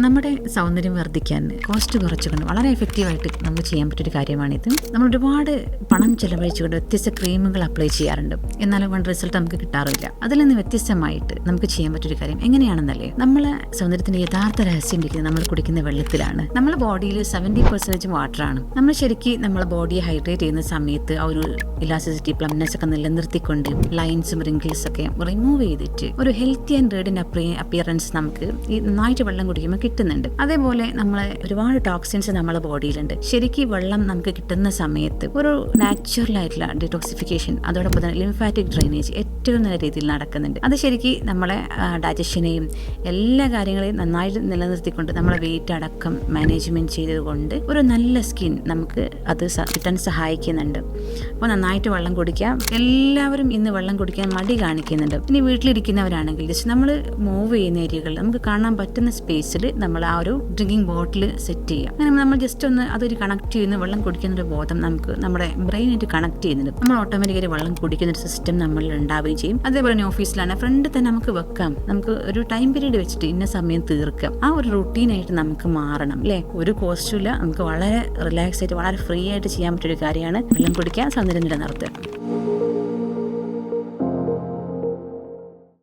നമ്മുടെ സൗന്ദര്യം വർദ്ധിക്കാൻ കോസ്റ്റ് കുറച്ചുകൊണ്ട് വളരെ എഫക്റ്റീവായിട്ട് നമുക്ക് ചെയ്യാൻ പറ്റിയൊരു കാര്യമാണിത്. നമ്മൾ ഒരുപാട് പണം ചെലവഴിച്ചുകൊണ്ട് വ്യത്യസ്ത ക്രീമുകൾ അപ്ലൈ ചെയ്യാറുണ്ട്, എന്നാലും വൺ റിസൾട്ട് നമുക്ക് കിട്ടാറില്ല. അതിൽ നിന്ന് വ്യത്യസ്തമായിട്ട് നമുക്ക് ചെയ്യാൻ പറ്റിയൊരു കാര്യം എങ്ങനെയാണെന്നല്ലേ, നമ്മളെ സൗന്ദര്യത്തിന്റെ യഥാർത്ഥ രഹസ്യം ഇരിക്കുന്നത് നമ്മൾ കുടിക്കുന്ന വെള്ളത്തിലാണ്. നമ്മുടെ ബോഡിയിൽ 70% വാട്ടറാണ്. നമ്മൾ ശരിക്കും നമ്മളെ ബോഡിയെ ഹൈഡ്രേറ്റ് ചെയ്യുന്ന സമയത്ത് ആ ഒരു ഇലാസ്റ്റിസിറ്റി, പ്ലംനെസ് ഒക്കെ നിലനിർത്തിക്കൊണ്ട് ലൈൻസും റിങ്കിൾസ് ഒക്കെ റിമൂവ് ചെയ്തിട്ട് ഒരു ഹെൽത്തി ആൻഡ് റേഡിയന്റ് അപ്പിയറൻസ് നമുക്ക് ഈ നന്നായിട്ട് വെള്ളം കുടിക്കുമ്പോൾ കിട്ടുന്നുണ്ട്. അതേപോലെ നമ്മളെ ഒരുപാട് ടോക്സിൻസ് നമ്മളെ ബോഡിയിലുണ്ട്. ശരിക്കും വെള്ളം നമുക്ക് കിട്ടുന്ന സമയത്ത് ഒരു നാച്ചുറൽ ആയിട്ടുള്ള ഡിറ്റോക്സിഫിക്കേഷൻ, അതോടൊപ്പം തന്നെ ലിംഫാറ്റിക് ഡ്രെയിനേജ് ഏറ്റവും നല്ല രീതിയിൽ നടക്കുന്നുണ്ട്. അത് ശരിക്കും നമ്മളെ ഡൈജഷനെയും എല്ലാ കാര്യങ്ങളെയും നന്നായിട്ട് നിലനിർത്തിക്കൊണ്ട് നമ്മളെ വെയിറ്റ് അടക്കം മാനേജ്മെന്റ് ചെയ്തുകൊണ്ട് ഒരു നല്ല സ്കിൻ നമുക്ക് അത് കിട്ടാൻ സഹായിക്കുന്നുണ്ട്. അപ്പോൾ നന്നായിട്ട് വെള്ളം കുടിക്കാം. എല്ലാവരും ഇന്ന് വെള്ളം കുടിക്കാൻ മടി കാണിക്കുന്നുണ്ട്. ഇനി വീട്ടിലിരിക്കുന്നവരാണെങ്കിൽ ജസ്റ്റ് നമ്മൾ മൂവ് ചെയ്യുന്ന ഏരിയകളിൽ നമുക്ക് കാണാൻ പറ്റുന്ന സ്പേസിൽ നമ്മൾ ആ ഒരു ഡ്രിങ്കിങ് ബോട്ടിൽ സെറ്റ് ചെയ്യാം. അങ്ങനെ നമ്മൾ ജസ്റ്റ് ഒന്ന് അതൊരു കണക്ട് ചെയ്യുന്ന വെള്ളം കുടിക്കുന്നൊരു ബോധം നമുക്ക് നമ്മുടെ ബ്രെയിനായിട്ട് കണക്ട് ചെയ്യുന്നുണ്ട്. നമ്മൾ ഓട്ടോമാറ്റിക്കലി വെള്ളം കുടിക്കുന്ന ഒരു സിസ്റ്റം നമ്മളിൽ ഉണ്ടാവുകയും ചെയ്യും. അതേപോലെ തന്നെ ഓഫീസിലാണ് ഫ്രണ്ട് തന്നെ നമുക്ക് വെക്കാം. നമുക്ക് ഒരു ടൈം പീരീഡ് വെച്ചിട്ട് ഇന്ന സമയം തീർക്കാം. ആ ഒരു റുട്ടീനായിട്ട് നമുക്ക് മാറണം അല്ലേ. ഒരു കോസ്റ്റും ഇല്ല, നമുക്ക് വളരെ റിലാക്സ് ആയിട്ട് വളരെ ഫ്രീ ആയിട്ട് ചെയ്യാൻ പറ്റിയൊരു കാര്യമാണ് വെള്ളം കുടിക്കുക, സൗന്ദര്യം നിലനിർത്തുക.